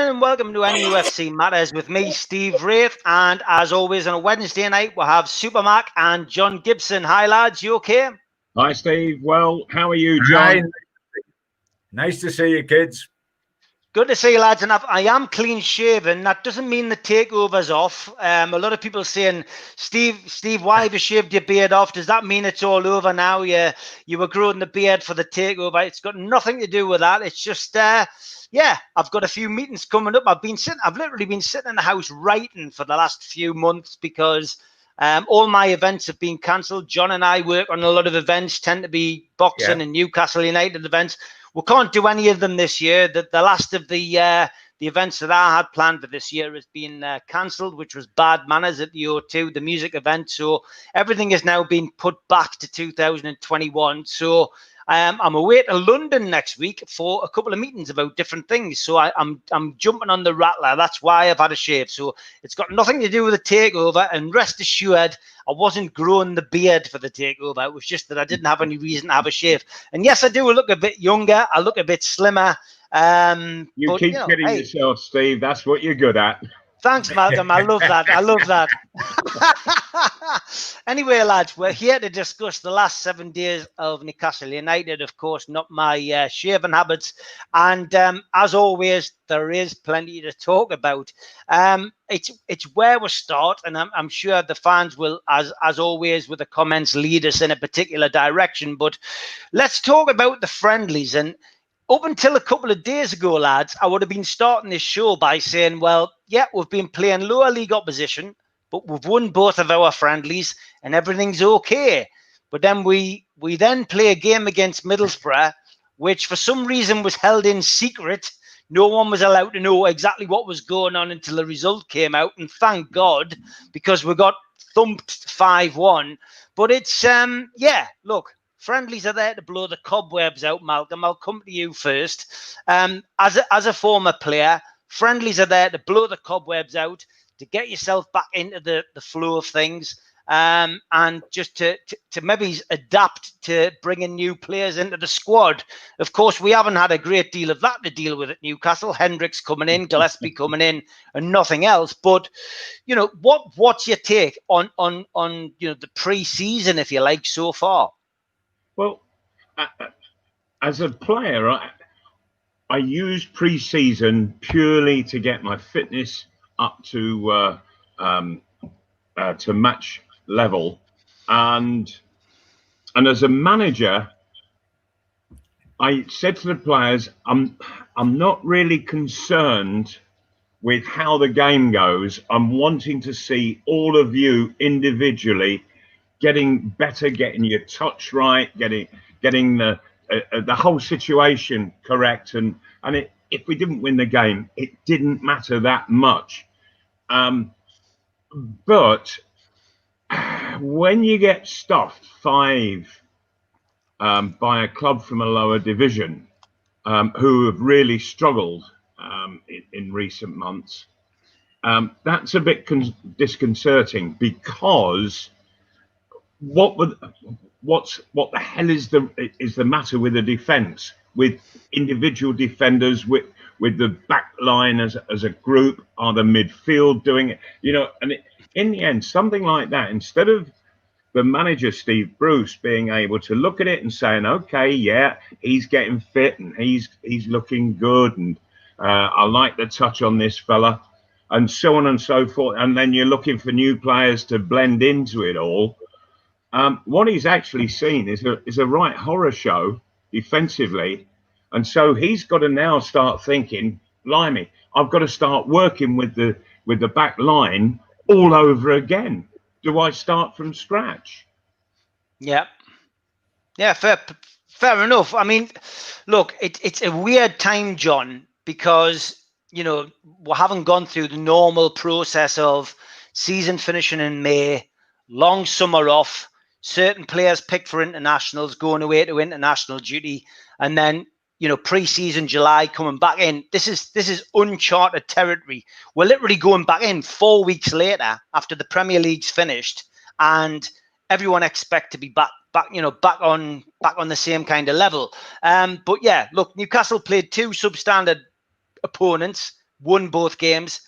morning and welcome to NUFC Matters with me, Steve Wraith. And as always, on a Wednesday night, we'll have Supermac and John Gibson. Hi, lads. You okay? Hi, Steve. Well, how are you, John? Hi. Nice to see you, kids. Good to see you, lads. And I am clean shaven. That doesn't mean the takeover's off. A lot of people saying, Steve, why have you shaved your beard off? Does that mean it's all over now? You were growing the beard for the takeover. It's got nothing to do with that. It's just, yeah, I've got a few meetings coming up. I've literally been sitting in the house writing for the last few months because all my events have been cancelled. John and I work on a lot of events, tend to be boxing and Newcastle United events. We can't do any of them this year. The last of the events that I had planned for this year has been cancelled, which was Bad Manners at the O2, the music event. So everything has now been put back to 2021. So I'm away to London next week for a couple of meetings about different things. So I'm jumping on the rattler. That's why I've had a shave. So it's got nothing to do with the takeover. And rest assured, I wasn't growing the beard for the takeover. It was just that I didn't have any reason to have a shave. And yes, I do look a bit younger. I look a bit slimmer. You keep kidding yourself, Steve. That's what you're good at. Thanks, Malcolm. I love that. I love that. Anyway, lads, we're here to discuss the last 7 days of Newcastle United. Of course, not my shaving habits. And as always, there is plenty to talk about. It's where we start, and I'm sure the fans will, as always, with the comments, lead us in a particular direction. But let's talk about the friendlies. And up until a couple of days ago, lads, I would have been starting this show by saying, well, yeah, we've been playing lower league opposition, but we've won both of our friendlies and everything's okay. But then we then play a game against Middlesbrough, which for some reason was held in secret. No one was allowed to know exactly what was going on until the result came out. And thank God, because we got thumped 5-1. But it's, yeah, look. Friendlies are there to blow the cobwebs out, Malcolm. I'll come to you first. As a former player, friendlies are there to blow the cobwebs out, to get yourself back into the flow of things, and just to maybe adapt to bringing new players into the squad. Of course, we haven't had a great deal of that to deal with at Newcastle. Hendricks coming in, Gillespie coming in, and nothing else. But you know, what's your take on the pre-season, if you like, so far? Well, as a player, I use pre-season purely to get my fitness up to match level, and as a manager, I said to the players, I'm not really concerned with how the game goes. I'm wanting to see all of you individually getting better, getting your touch right, getting the whole situation correct, and if we didn't win the game, it didn't matter that much. But when you get stuffed 5 by a club from a lower division who have really struggled in recent months, that's a bit disconcerting, because what the hell is the matter with the defence, with individual defenders, with the back line as a group? Are the midfield doing it? You know, and in the end, something like that, instead of the manager Steve Bruce being able to look at it and saying, okay, yeah, he's getting fit and he's looking good, and I like the touch on this fella, and so on and so forth, and then you're looking for new players to blend into it all. What he's actually seen is a right horror show defensively, and so he's got to now start thinking, blimey, I've got to start working with the back line all over again. Do I start from scratch? Yeah, fair enough. I mean, look, it's a weird time, John, because you know we haven't gone through the normal process of season finishing in May, long summer off. Certain players picked for internationals, going away to international duty, and then pre-season July coming back in. This is uncharted territory. We're literally going back in 4 weeks later after the Premier League's finished, and everyone expect to be back on the same kind of level. But yeah, look, Newcastle played 2 substandard opponents, won both games.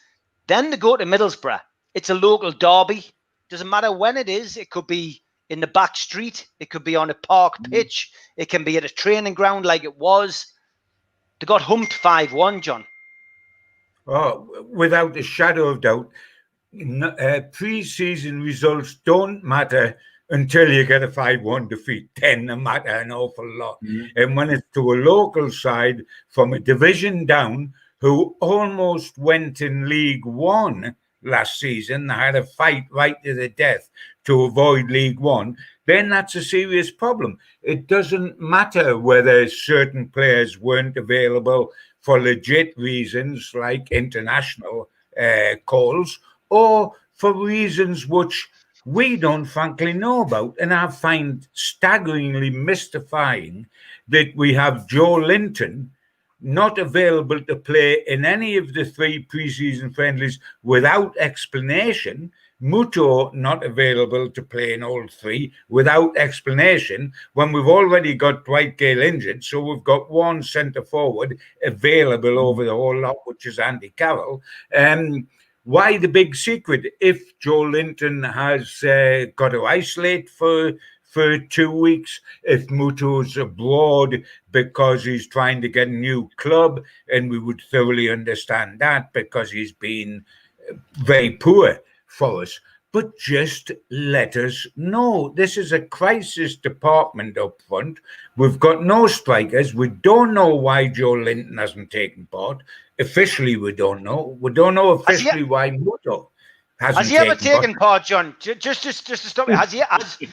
Then they go to Middlesbrough. It's a local derby. Doesn't matter when it is. It could be in the back street. It could be on a park pitch. It can be at a training ground like it was. They got humped 5-1, John. Oh, without a shadow of doubt. Pre-season results don't matter until you get a 5-1 defeat. Then they matter an awful lot. And when it's to a local side from a division down who almost went in League One last season, they had a fight right to the death to avoid League One, then that's a serious problem. It doesn't matter whether certain players weren't available for legit reasons like international calls, or for reasons which we don't frankly know about. And I find staggeringly mystifying that we have Joe Linton not available to play in any of the 3 pre-season friendlies without explanation, Muto not available to play in all 3 without explanation, when we've already got Dwight Gale injured, so we've got one centre forward available over the whole lot, which is Andy Carroll. Why the big secret? If Joe Linton has got to isolate for 2 weeks, if Muto's abroad because he's trying to get a new club, and we would thoroughly understand that because he's been very poor for us. But just let us know. This is a crisis department up front. We've got no strikers. We don't know why Joe Linton hasn't taken part. Officially, we don't know. We don't know officially why Muto hasn't taken part. Has he ever taken part, John? Just to stop it.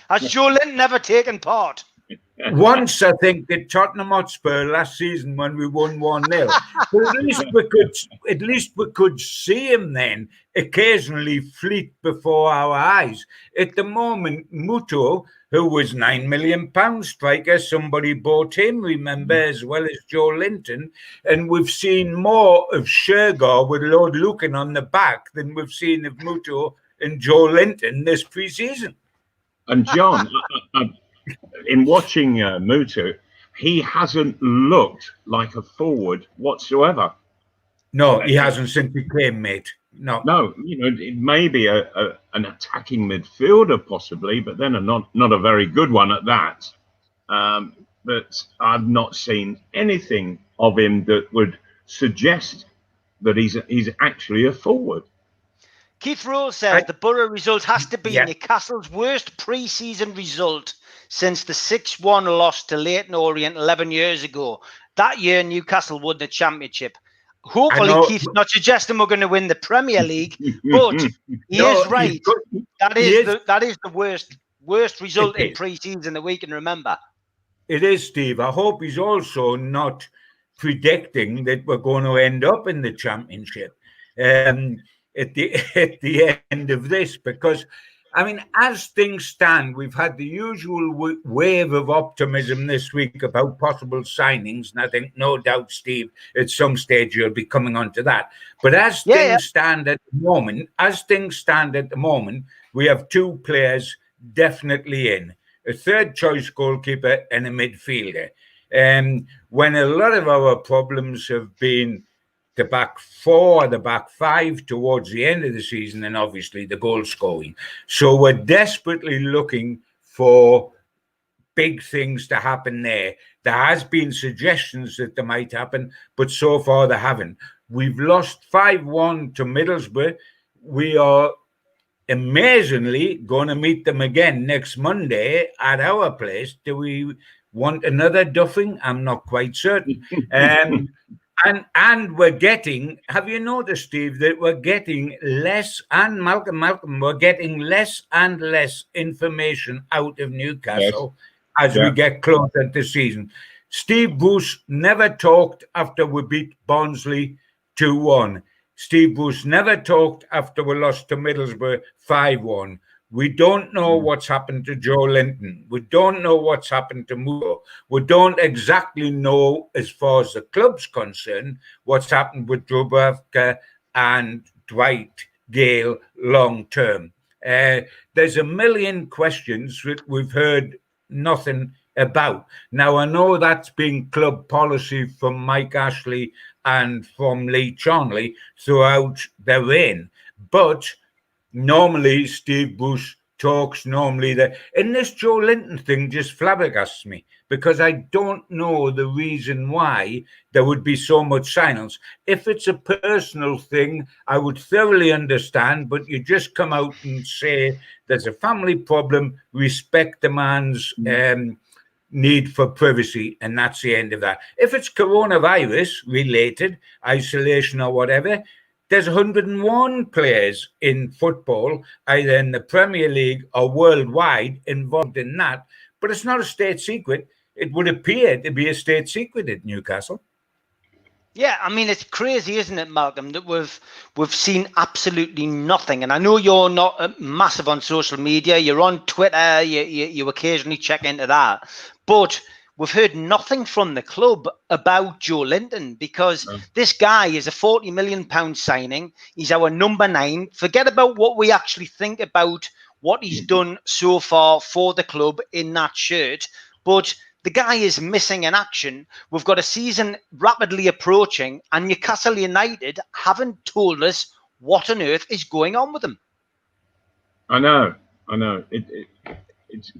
Has Joe Linton ever taken part? Once, I think, at Tottenham Hotspur last season when we won 1-0. But at least we could see him then occasionally fleet before our eyes. At the moment, Muto, who was £9 million striker, somebody bought him, remember, as well as Joe Linton. And we've seen more of Shergar with Lord Lucan on the back than we've seen of Muto and Joe Linton this pre-season. And John, in watching Muto, he hasn't looked like a forward whatsoever. No, he hasn't since he came, mate. No, it may be an attacking midfielder possibly, but then not a very good one at that. But I've not seen anything of him that would suggest that he's actually a forward. Keith Rose says the Borough result has to be Newcastle's worst pre-season result since the 6-1 loss to Leyton Orient 11 years ago. That year, Newcastle won the championship. Hopefully, Keith's not suggesting we're going to win the Premier League, but he is right. That is the worst result in pre-season that we can remember. It is, Steve. I hope he's also not predicting that we're going to end up in the championship at the end of this, because I mean, as things stand, we've had the usual wave of optimism this week about possible signings, and I think, no doubt, Steve, at some stage you'll be coming on to that. But as things stand at the moment, we have 2 players definitely in, a third choice goalkeeper and a midfielder. When a lot of our problems have been the back 4, the back 5 towards the end of the season, and obviously the goal scoring. So we're desperately looking for big things to happen there. There has been suggestions that they might happen, but so far they haven't. We've lost 5-1 to Middlesbrough. We are amazingly going to meet them again next Monday at our place. Do we want another duffing? I'm not quite certain. And we're getting, have you noticed, Steve, that we're getting less, and Malcolm, we're getting less and less information out of Newcastle as we get closer to season. Steve Bruce never talked after we beat Barnsley 2-1. Steve Bruce never talked after we lost to Middlesbrough 5-1. We don't know what's happened to Joe Linton. We don't know what's happened to Muto. We don't exactly know, as far as the club's concerned, what's happened with Dubravka and Dwight Gale long term. There's a million questions that we've heard nothing about. Now, I know that's been club policy from Mike Ashley and from Lee Charnley throughout their reign, but normally Steve Bruce talks normally that, and this Joe Linton thing just flabbergasts me, because I don't know the reason why there would be so much silence. If it's a personal thing, I would thoroughly understand, but you just come out and say there's a family problem, respect the man's need for privacy, and that's the end of that. If it's coronavirus related, isolation or whatever, there's 101 players in football, either in the Premier League or worldwide, involved in that. But it's not a state secret. It would appear to be a state secret at Newcastle. Yeah, I mean, it's crazy, isn't it, Malcolm, that we've seen absolutely nothing. And I know you're not massive on social media. You're on Twitter. You occasionally check into that. But we've heard nothing from the club about Joe Linton, because this guy is a £40 million signing. He's our number 9. Forget about what we actually think about what he's done so far for the club in that shirt. But the guy is missing in action. We've got a season rapidly approaching, and Newcastle United haven't told us what on earth is going on with him. I know.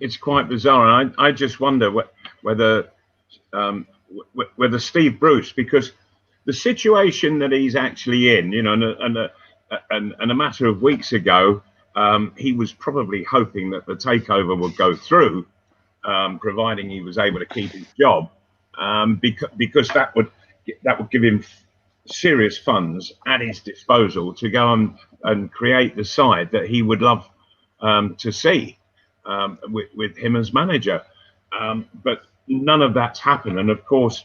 It's quite bizarre, and I just wonder whether Steve Bruce, because the situation that he's actually in, you know, and a matter of weeks ago, he was probably hoping that the takeover would go through, providing he was able to keep his job, because that would give him serious funds at his disposal to go and create the side that he would love to see with him as manager. But none of that's happened, and of course,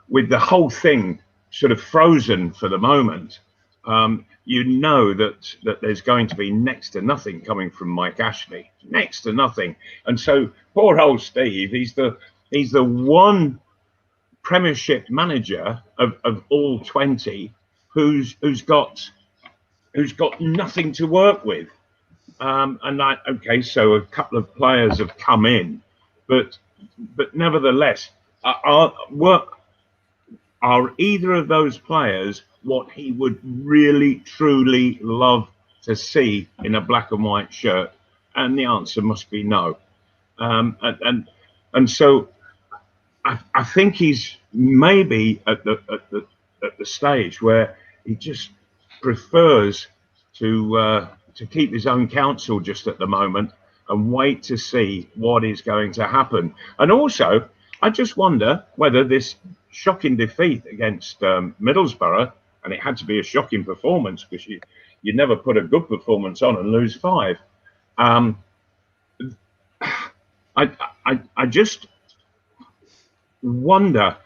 with the whole thing sort of frozen for the moment, you know that there's going to be next to nothing coming from Mike Ashley, next to nothing. And so poor old Steve, he's the one Premiership manager of all 20 who's got nothing to work with. So a couple of players have come in, but nevertheless, are either of those players what he would really truly love to see in a black and white shirt? And the answer must be no. And so I think he's maybe at the stage where he just prefers to keep his own counsel just at the moment and wait to see what is going to happen. And also, I just wonder whether this shocking defeat against Middlesbrough, and it had to be a shocking performance because you never put a good performance on and lose 5. I just wonder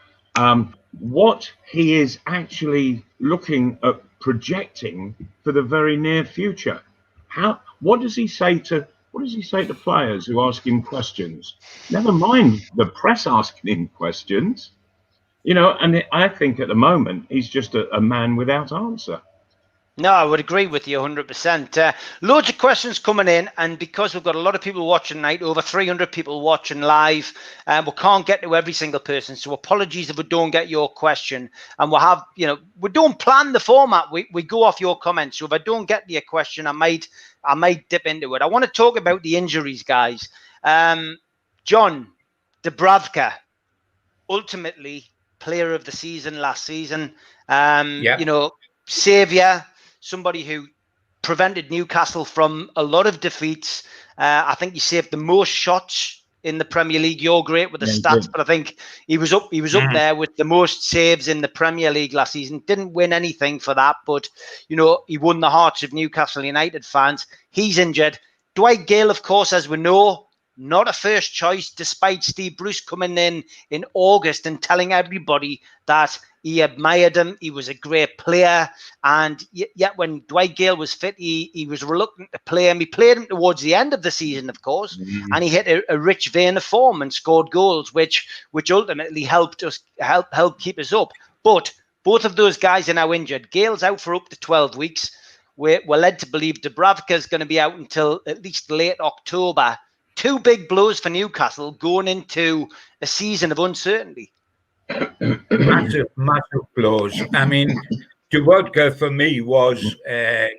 what he is actually looking at projecting for the very near future. What does he say to players who ask him questions? Never mind the press asking him questions. You know, and I think at the moment he's just a man without answer. No, I would agree with you 100%. Loads of questions coming in, and because we've got a lot of people watching tonight, over 300 people watching live, we can't get to every single person. So apologies if we don't get your question. And we'll have, we don't plan the format. We go off your comments. So if I don't get to your question, I might dip into it. I want to talk about the injuries, guys. John Dubravka, ultimately player of the season last season. Saviour. Somebody who prevented Newcastle from a lot of defeats. I think he saved the most shots in the Premier League. You're great with the stats, but I think he was up there with the most saves in the Premier League last season. Didn't win anything for that, but he won the hearts of Newcastle United fans. He's injured. Dwight Gale, of course, as we know, not a first choice, despite Steve Bruce coming in August and telling everybody that he admired him. He was a great player. And yet when Dwight Gale was fit, he was reluctant to play him. He played him towards the end of the season, of course, and he hit a rich vein of form and scored goals, which ultimately helped keep us up. But both of those guys are now injured. Gale's out for up to 12 weeks. We're led to believe Dubravka is going to be out until at least late October. two big blows for Newcastle going into a season of uncertainty. Massive blows. I mean, Dubravka for me was,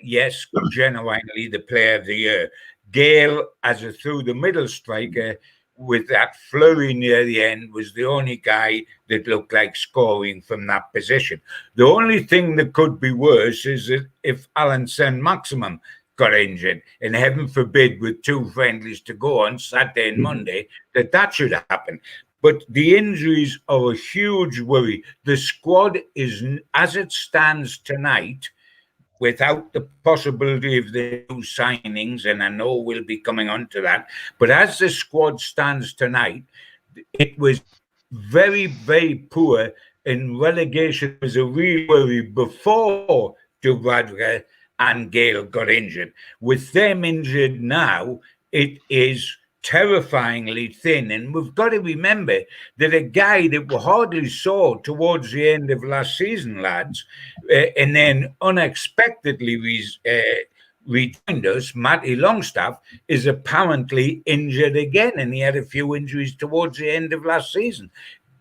yes, genuinely the player of the year. Gale, as a through-the-middle striker, with that flurry near the end, was the only guy that looked like scoring from that position. The only thing that could be worse is that if Alan Saint-Maximin got injured, and heaven forbid with two friendlies to go on Saturday and Monday, that should happen. But the injuries are a huge worry. The squad is, as it stands tonight, without the possibility of the new signings, and I know we'll be coming on to that, but as the squad stands tonight, it was very, very poor, and relegation was a real worry before Dubravka and Gale got injured. With them injured now, it is terrifyingly thin, and we've got to remember that a guy that we hardly saw towards the end of last season, lads, and then unexpectedly rejoined us, Matty Longstaff, is apparently injured again, and he had a few injuries towards the end of last season.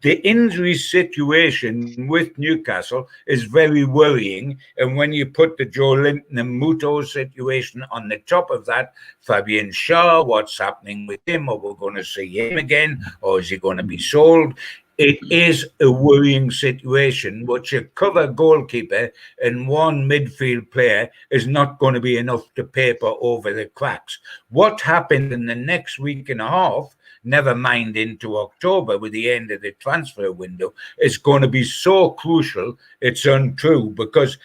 The injury situation with Newcastle is very worrying. And when you put the Joe Linton and Muto situation on the top of that, Fabian Shaw, what's happening with him? Are we going to see him again? Or is he going to be sold? It is a worrying situation, which a cover goalkeeper and one midfield player is not going to be enough to paper over the cracks. What happened in the next week and a half, never mind into October with the end of the transfer window, is going to be so crucial, it's untrue, because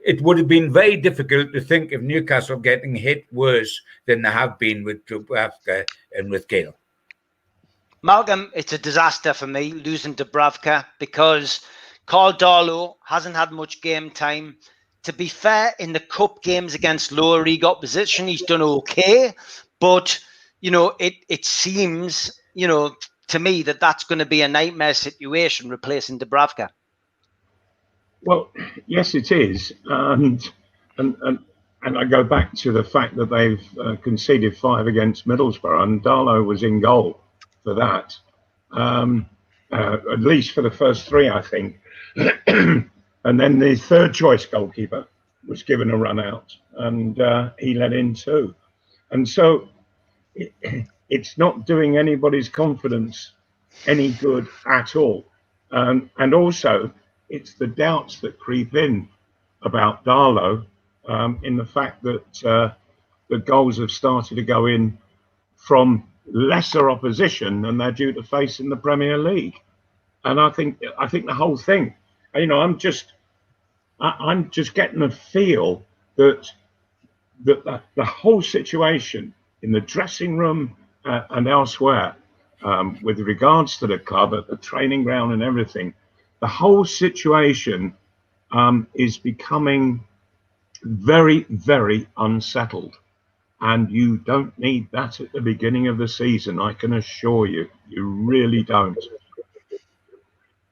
it would have been very difficult to think of Newcastle getting hit worse than they have been with Dubravka and with Gale. Malcolm, it's a disaster for me losing Dubravka because Carl Darlow hasn't had much game time. To be fair, in the cup games against lower league opposition, he's done okay, but you know, it seems, you know, to me that that's going to be a nightmare situation replacing Dubravka. Well, yes, it is, and I go back to the fact that they've conceded 5 against Middlesbrough, and Darlow was in goal for that, at least for the first 3, I think. And then the third choice goalkeeper was given a run out, and he let in 2, and so. It's not doing anybody's confidence any good at all. And also, it's the doubts that creep in about Darlow in the fact that the goals have started to go in from lesser opposition than they're due to face in the Premier League. And I think the whole thing, you know, I'm just getting a feel that the whole situation in the dressing room and elsewhere, with regards to the club at the training ground and everything, the whole situation is becoming very, very unsettled. And you don't need that at the beginning of the season, I can assure you. You really don't.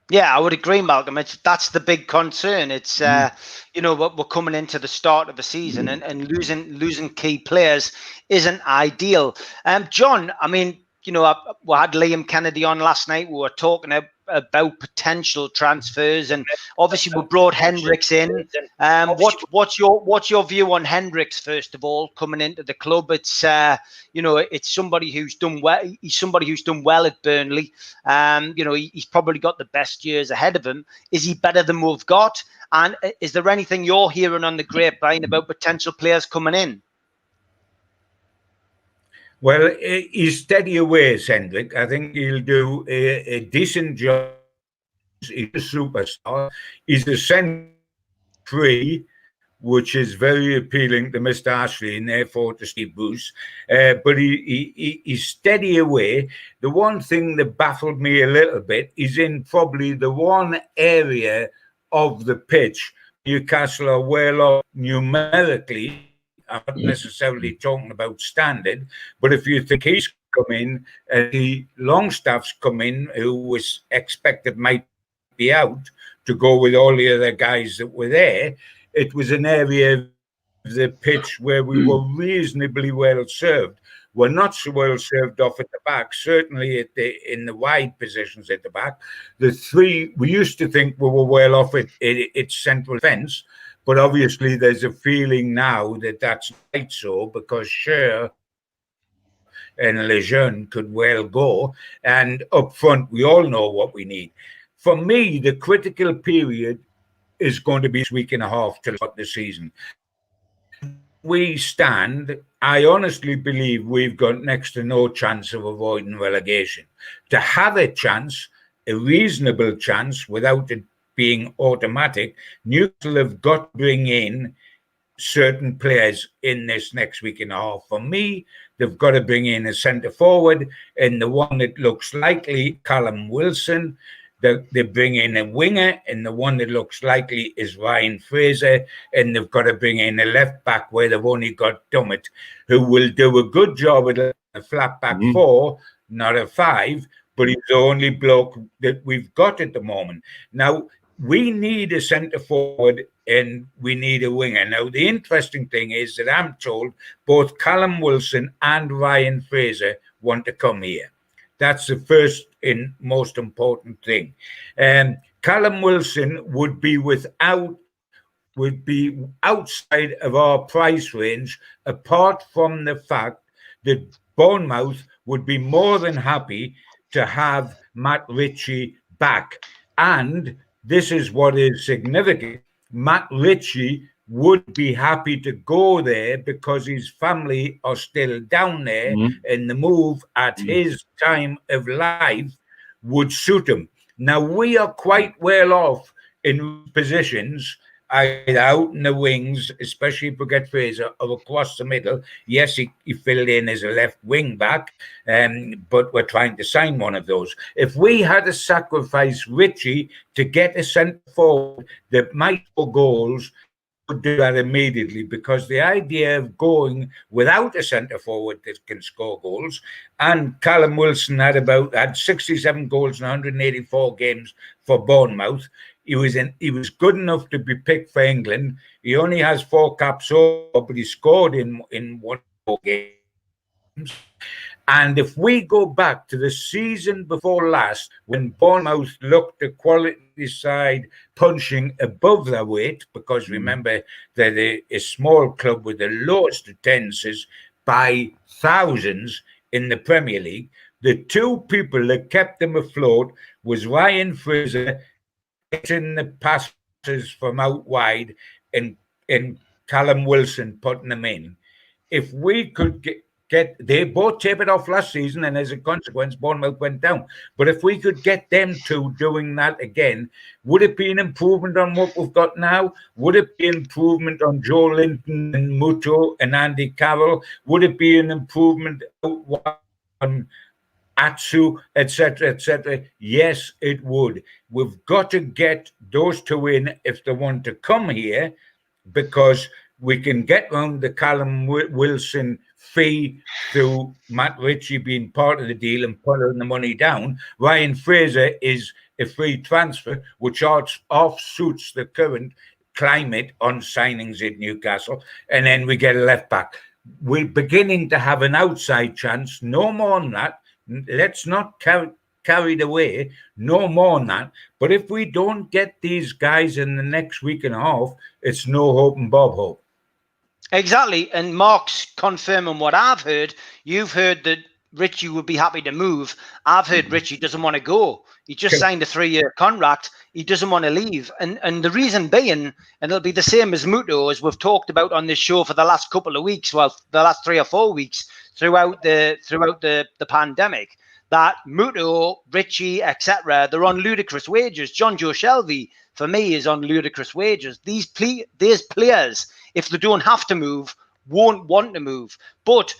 Yeah, I would agree, Malcolm. That's the big concern. It's you know, we're coming into the start of the season, and losing key players isn't ideal. John, I mean, you know, we had Liam Kennedy on last night. We were talking about potential transfers, and obviously we brought Hendricks in. What's your view on Hendricks first of all coming into the club? It's you know, it's somebody who's done well. He's somebody who's done well at Burnley. You know, he's probably got the best years ahead of him. Is he better than we've got? And is there anything you're hearing on the grapevine about potential players coming in? Well, he's steady away, Hendrick. I think he'll do a decent job. He's a superstar. He's a centre-free, which is very appealing to Mr. Ashley and therefore to Steve Bruce. But he's steady away. The one thing that baffled me a little bit is in probably the one area of the pitch Newcastle are well off numerically. I'm not necessarily talking about standard, but if you think he's come in and the Longstaff's come in, who was expected might be out to go with all the other guys that were there, it was an area of the pitch where we were reasonably well served. We're not so well served off at the back, certainly in the wide positions at the back. The three, we used to think we were well off at central defence, but obviously there's a feeling now that that's not so, because Scher and Lejeune could well go. And up front, we all know what we need. For me, the critical period is going to be this week and a half till the season. We stand, I honestly believe we've got next to no chance of avoiding relegation. To have a chance, a reasonable chance, without it being automatic, Newcastle have got to bring in certain players in this next week and a half. For me, they've got to bring in a centre forward, and the one that looks likely, Callum Wilson. They bring in a winger, and the one that looks likely is Ryan Fraser, and they've got to bring in a left back where they've only got Dummett, who will do a good job at a flat back 4, not a 5, but he's the only bloke that we've got at the moment. Now, we need a centre forward and we need a winger. Now, the interesting thing is that I'm told both Callum Wilson and Ryan Fraser want to come here. That's the first and most important thing. Callum Wilson would be outside of our price range, apart from the fact that Bournemouth would be more than happy to have Matt Ritchie back. And this is what is significant. Matt Ritchie would be happy to go there because his family are still down there, and the move at his time of life would suit him. Now, we are quite well off in positions, either out in the wings, especially if we get Fraser, or across the middle. Yes, he filled in as a left wing back, but we're trying to sign one of those. If we had to sacrifice Ritchie to get a centre forward that might score goals, would do that immediately, because the idea of going without a centre forward that can score goals, and Callum Wilson had 67 goals in 184 games for Bournemouth. He was good enough to be picked for England. He only has 4 caps over, but he scored in 1 game. And if we go back to the season before last, when Bournemouth looked a quality side punching above their weight, because remember, they're a small club with the lowest attendances by thousands in the Premier League, the 2 people that kept them afloat was Ryan Fraser getting the passes from out wide and Callum Wilson putting them in. If we could they both tapered off last season, and as a consequence, Bournemouth went down. But if we could get them 2 doing that again, would it be an improvement on what we've got now? Would it be an improvement on Joe Linton and Muto and Andy Carroll? Would it be an improvement on Atsu, etc., etc.? Yes, it would. We've got to get those 2 in if they want to come here, because we can get round the Callum Wilson fee through Matt Ritchie being part of the deal and putting the money down. Ryan Fraser is a free transfer, which offsuits the current climate on signings at Newcastle. And then we get a left back. We're beginning to have an outside chance. No more than that. Let's not carried away. No more than that. But if we don't get these guys in the next week and a half, it's no hope and Bob hope. Exactly. And Mark's confirming what I've heard. You've heard that Ritchie would be happy to move. I've heard Ritchie doesn't want to go. He just signed a 3-year contract. He doesn't want to leave. And the reason being, and it'll be the same as Muto, as we've talked about on this show for the last couple of weeks, well, the last 3 or 4 weeks throughout the pandemic, that Muto, Ritchie, etc., they're on ludicrous wages. John Joe Shelby, for me, is on ludicrous wages. These players, if they don't have to move, won't want to move. But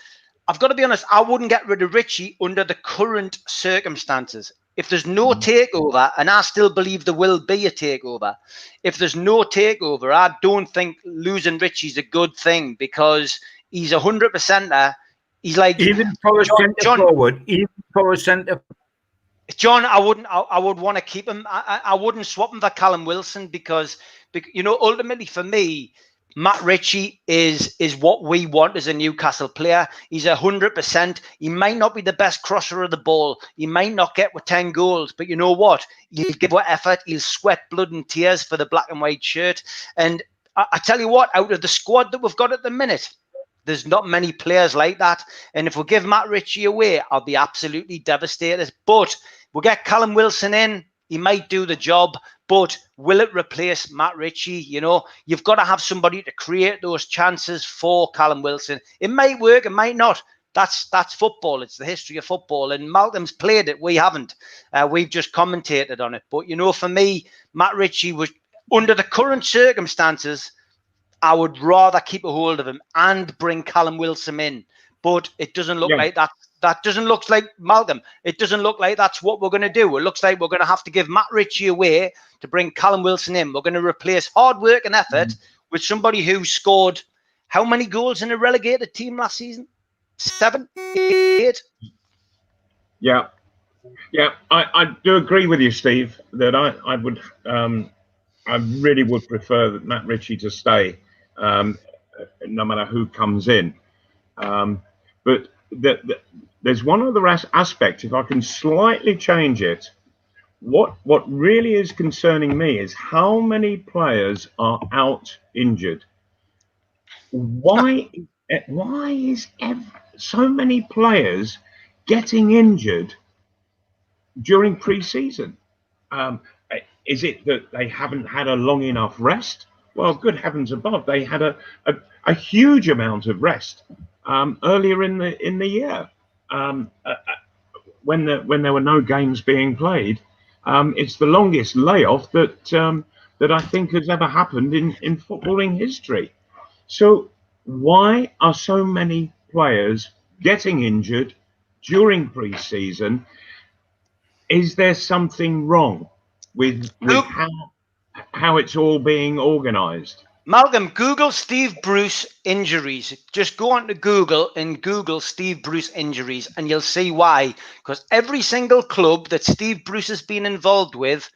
I've got to be honest, I wouldn't get rid of Ritchie under the current circumstances. If there's no takeover, and I still believe there will be a takeover, if there's no takeover, I don't think losing Ritchie's a good thing, because he's 100%er. He's like, even for a centre forward, even for a centre. John, I would want to keep him. I wouldn't swap him for Callum Wilson, because ultimately for me, Matt Ritchie is what we want as a Newcastle player. He's 100%. He might not be the best crosser of the ball. He might not get with 10 goals, but you know what? He'll give what effort. He'll sweat blood and tears for the black and white shirt. And I tell you what, out of the squad that we've got at the minute, there's not many players like that. And if we give Matt Ritchie away, I'll be absolutely devastated. But we'll get Callum Wilson in. He might do the job, but will it replace Matt Ritchie? You know, you've got to have somebody to create those chances for Callum Wilson. It might work, it might not. That's football. It's the history of football. And Malcolm's played it. We haven't. We've just commentated on it. But, you know, for me, Matt Ritchie was, under the current circumstances, I would rather keep a hold of him and bring Callum Wilson in. But it doesn't look like that. That doesn't look like, Malcolm, it doesn't look like that's what we're going to do. It looks like we're going to have to give Matt Ritchie away to bring Callum Wilson in. We're going to replace hard work and effort with somebody who scored how many goals in a relegated team last season? 7, 8? Yeah. I do agree with you, Steve, that I would, I really would prefer that Matt Ritchie to stay, no matter who comes in. But there's one other aspect, if I can slightly change it. What really is concerning me is how many players are out injured. Why is so many players getting injured during pre-season? Is it that they haven't had a long enough rest? Well, good heavens above, they had a huge amount of rest earlier in the year. When there were no games being played, it's the longest layoff that I think has ever happened in footballing history. So why are so many players getting injured during pre-season? Is there something wrong with how it's all being organised? Malcolm, Google Steve Bruce injuries. Just go on to Google and Google Steve Bruce injuries, and you'll see why. Because every single club that Steve Bruce has been involved with,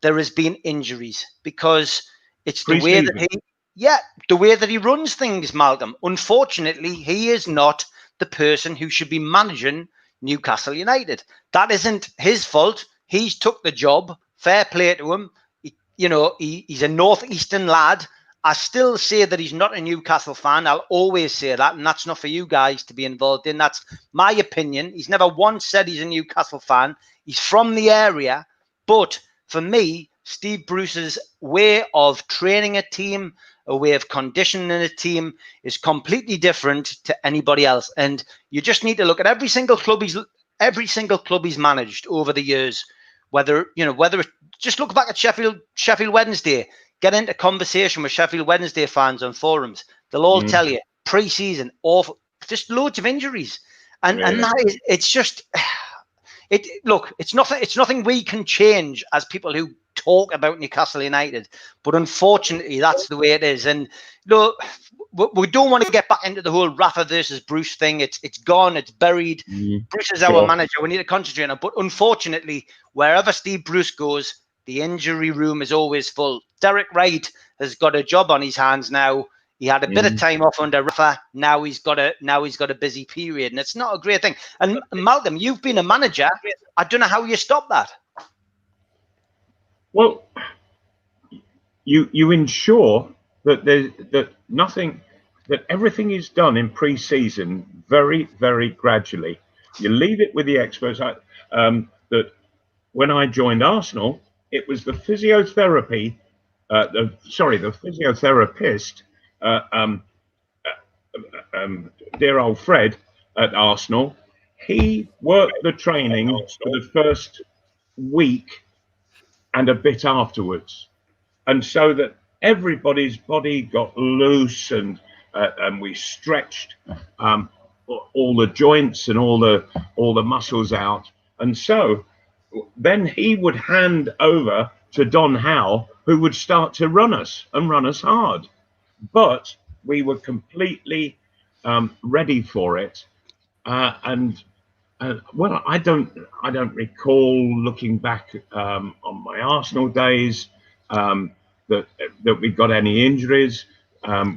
there has been injuries. Because it's the way that he runs things, Malcolm. Unfortunately, he is not the person who should be managing Newcastle United. That isn't his fault. He's took the job. Fair play to him. He's a northeastern lad. I still say that he's not a Newcastle fan. I'll always say that, and that's not for you guys to be involved in. That's my opinion. He's never once said he's a Newcastle fan. He's from the area. But for me, Steve Bruce's way of training a team, a way of conditioning a team is completely different to anybody else. And you just need to look at every single club he's managed over the years. Just look back at Sheffield Wednesday. Get into conversation with Sheffield Wednesday fans on forums. They'll all tell you pre-season awful, just loads of injuries, and that is, it's just Look, it's nothing we can change as people who talk about Newcastle United, but unfortunately that's the way it is. And look, we don't want to get back into the whole Rafa versus Bruce thing. It's gone, it's buried. Bruce is our manager. We need to concentrate on it. But unfortunately, wherever Steve Bruce goes, the injury room is always full. Derek Wright has got a job on his hands now. He had a bit of time off under Rafa. Now he's got a busy period, and it's not a great thing. And Malcolm, you've been a manager. I don't know how you stop that. Well, you ensure that everything is done in pre-season very, very gradually. You leave it with the experts. That when I joined Arsenal, it was the physiotherapist, dear old Fred at Arsenal. He worked the training for the first week and a bit afterwards, and so that everybody's body got loose and we stretched all the joints and all the muscles out, and so then he would hand over to Don Howe, who would start to run us hard. But we were completely ready for it, and well, I don't recall looking back on my Arsenal days that we got any injuries.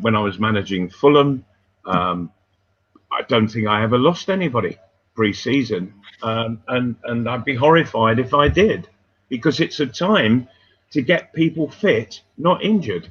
when I was managing Fulham. I don't think I ever lost anybody pre-season, and I'd be horrified if I did, because it's a time to get people fit, not injured.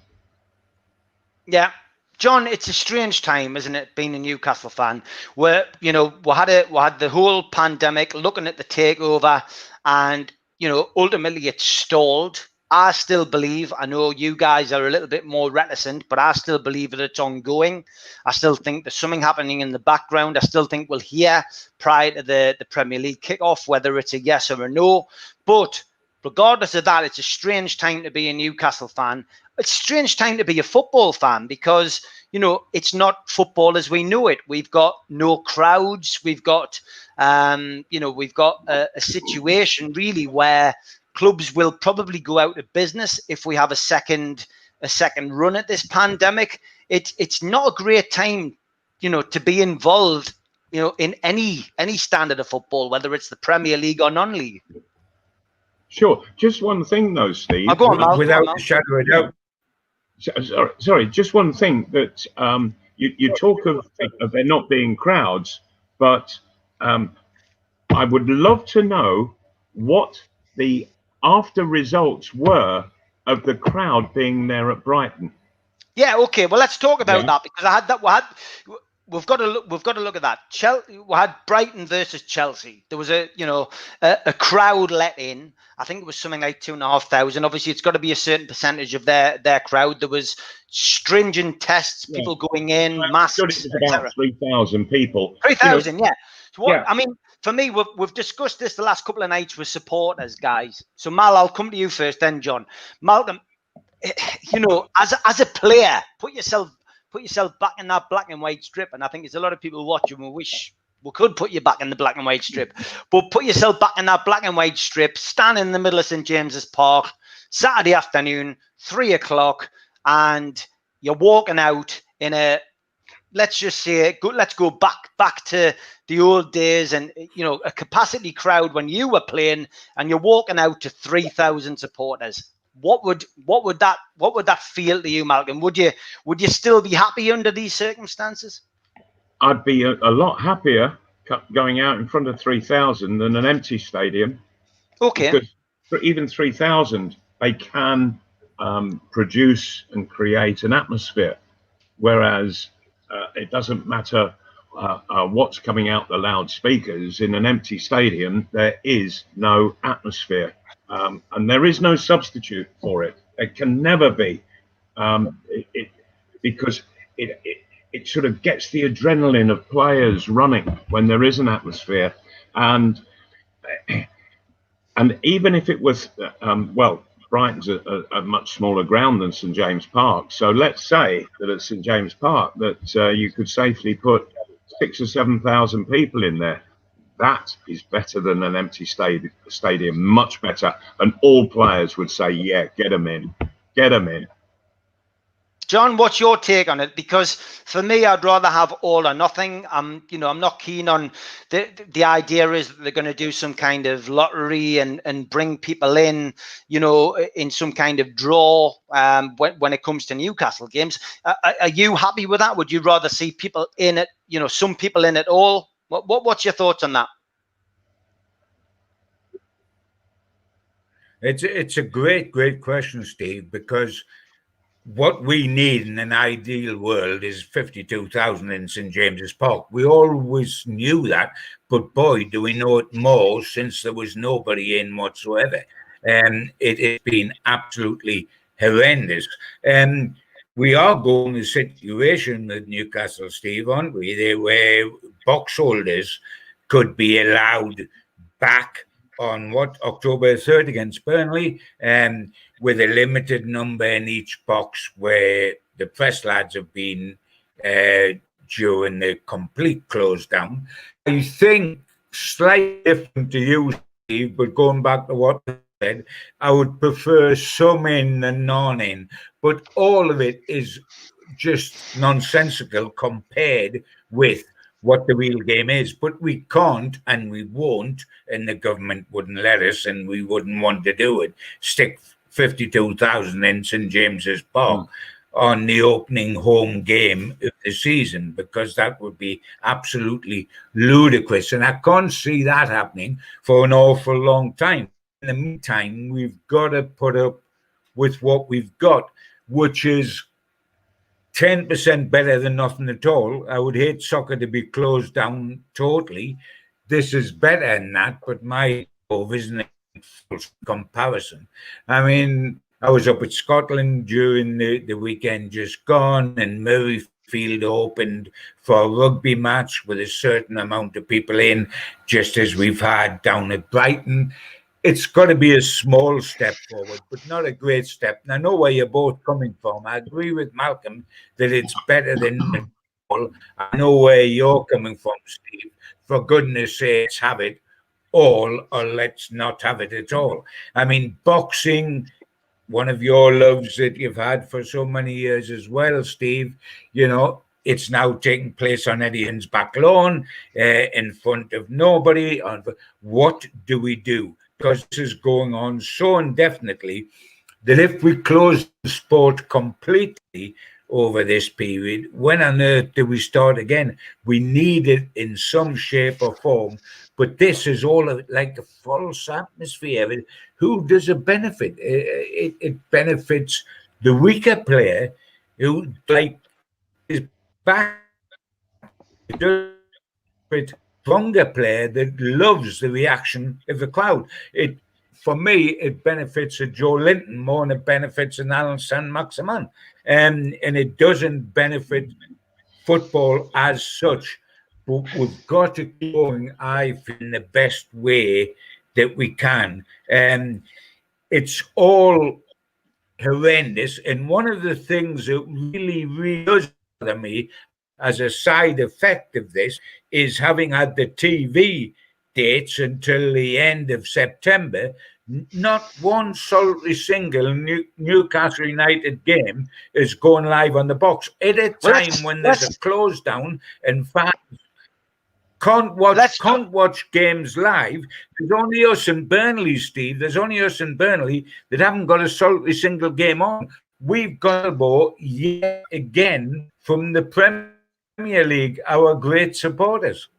Yeah. John, it's a strange time, isn't it, being a Newcastle fan, where, you know, we had the whole pandemic, looking at the takeover, and, you know, ultimately it stalled. I still believe, I know you guys are a little bit more reticent, but I still believe that it's ongoing. I still think there's something happening in the background. I still think we'll hear prior to the Premier League kickoff whether it's a yes or a no. But regardless of that, it's a strange time to be a Newcastle fan. It's a strange time to be a football fan, because, you know, it's not football as we know it. We've got no crowds. We've got, you know, we've got a situation really where clubs will probably go out of business if we have a second run at this pandemic. It's not a great time, you know, to be involved, you know, in any standard of football, whether it's the Premier League or non-league. Sure. Just one thing, though, Steve. I'll go on, Mal. Without a shadow of a doubt. Sorry, just one thing that you talk of there not being crowds, but I would love to know what the after results were of the crowd being there at Brighton. Yeah, okay. Well, let's talk about that, because I had that. We've got to look at that. We had Brighton versus Chelsea. There was a crowd let in. I think it was something like 2,500. Obviously, it's got to be a certain percentage of their crowd. There was stringent tests, people going in, masks, about 3,000 people. 3,000, you know, yeah. So what? Yeah. I mean, for me, we've discussed this the last couple of nights with supporters, guys. So Mal, I'll come to you first, then John. Malcolm, you know, as a player, put yourself back in that black and white strip. And I think there's a lot of people watching who wish we could put you back in the black and white strip. But put yourself back in that black and white strip, stand in the middle of St. James's Park, Saturday afternoon, 3 o'clock, and you're walking out in a, let's just say, let's go back to the old days, and, you know, a capacity crowd when you were playing, and you're walking out to 3,000 supporters. What would that feel to you, Malcolm? Would you still be happy under these circumstances? I'd be a lot happier going out in front of 3,000 than an empty stadium. Okay. Because for even 3,000, they can produce and create an atmosphere, whereas it doesn't matter what's coming out the loudspeakers. In an empty stadium, there is no atmosphere. And there is no substitute for it. It can never be, because it sort of gets the adrenaline of players running when there is an atmosphere. And even if it was, Brighton's a much smaller ground than St. James Park. So let's say that at St. James Park that you could safely put 6,000 or 7,000 people in there. That is better than an empty stadium, much better. And all players would say, yeah, get them in. John, what's your take on it? Because for me, I'd rather have all or nothing. I'm not keen on the idea is that they're going to do some kind of lottery and bring people in, you know, in some kind of draw when it comes to Newcastle games. Are you happy with that? Would you rather see people in it, you know, some people in it all? What's your thoughts on that? It's a great question, Steve, because what we need in an ideal world is 52,000 in St. James's Park. We always knew that, but boy, do we know it more since there was nobody in whatsoever. It's been absolutely horrendous. We are going to a situation with Newcastle, Steve, aren't we? Where box holders could be allowed back on October 3rd against Burnley, with a limited number in each box, where the press lads have been during the complete close down. I think slightly different to you, Steve, but going back to what I said, I would prefer some in than none in, but all of it is just nonsensical compared with what the real game is. But we can't, and we won't, and the government wouldn't let us, and we wouldn't want to do it, stick 52,000 in St. James's Park. on the opening home game of the season, because that would be absolutely ludicrous. And I can't see that happening for an awful long time. In the meantime, we've got to put up with what we've got, which is 10% better than nothing at all. I would hate soccer to be closed down totally. This is better than that, but my love isn't a false comparison. I mean, I was up at Scotland during the weekend just gone, and Murrayfield opened for a rugby match with a certain amount of people in, just as we've had down at Brighton. It's got to be a small step forward, but not a great step. And I know where you're both coming from. I agree with Malcolm that it's better than all. I know where you're coming from, Steve. For goodness sakes, have it all, or let's not have it at all. I mean, boxing, one of your loves that you've had for so many years as well, Steve, you know, it's now taking place on Eddie's back lawn in front of nobody. What do we do? Because this is going on so indefinitely that if we close the sport completely over this period, when on earth do we start again? We need it in some shape or form. But this is all like a false atmosphere. Who does it benefit? It benefits the weaker player who, like, is back. It does benefit stronger player that loves the reaction of the crowd. For me, it benefits a Joe Linton more than it benefits an Alan Saint-Maximin. And it doesn't benefit football as such. But we've got to keep going, I feel, in the best way that we can. It's all horrendous. And one of the things that really, really does bother me as a side effect of this is, having had the TV dates until the end of September, not one solitary single Newcastle United game is going live on the box at a time when there's a close down and fans can't watch games live. There's only us and Burnley, Steve. There's only us and Burnley that haven't got a solitary single game on. We've got to go yet again from the Premier League, our great supporters.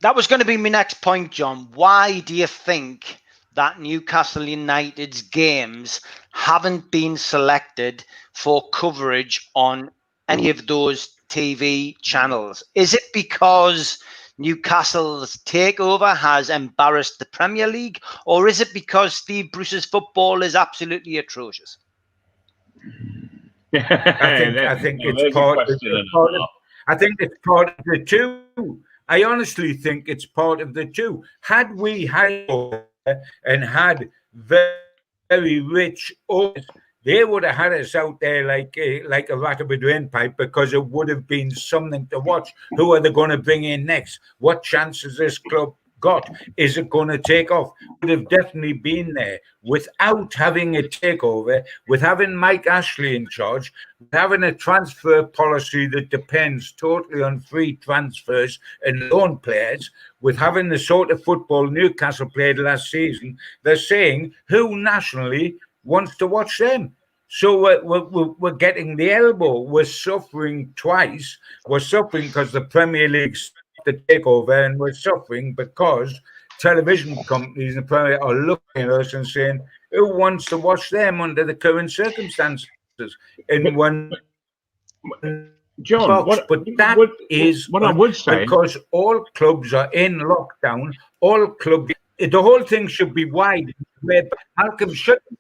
That was going to be my next point, John. Why do you think that Newcastle United's games haven't been selected for coverage on any of those TV channels? Is it because Newcastle's takeover has embarrassed the Premier League, or is it because Steve Bruce's football is absolutely atrocious? I think it's part of the two. I honestly think it's part of the two. Had we had and had very, very rich owners, they would have had us out there like a rat of a drain pipe, because it would have been something to watch. Who are they going to bring in next? What chance has this club got? Is it going to take off? Would have definitely been there without having a takeover, with having Mike Ashley in charge, with having a transfer policy that depends totally on free transfers and loan players, with having the sort of football Newcastle played last season. They're saying, who nationally wants to watch them? So we're getting the elbow. We're suffering twice. We're suffering because the Premier League the takeover, and we're suffering because television companies in the Premier are looking at us and saying, who wants to watch them under the current circumstances? And when John, what I would say, because all clubs are in lockdown, the whole thing should be wide. Malcolm, shouldn't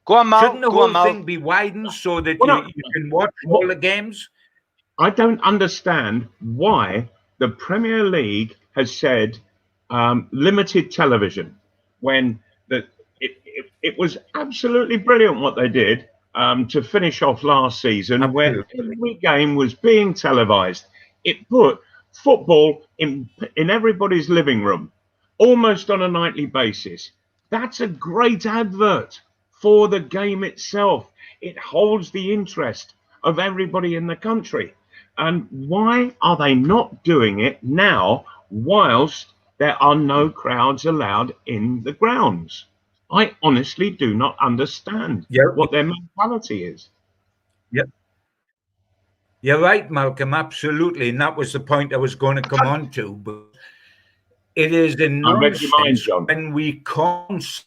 the whole thing be widened so that you can watch all the games? I don't understand why the Premier League has said limited television, when it was absolutely brilliant what they did to finish off last season, where every game was being televised. It put football in everybody's living room, almost on a nightly basis. That's a great advert for the game itself. It holds the interest of everybody in the country. And why are they not doing it now, whilst there are no crowds allowed in the grounds? I honestly do not understand what their mentality is. Yep. You're right, Malcolm, absolutely. And that was the point I was going to come on to. But it is a nonsense when we can't.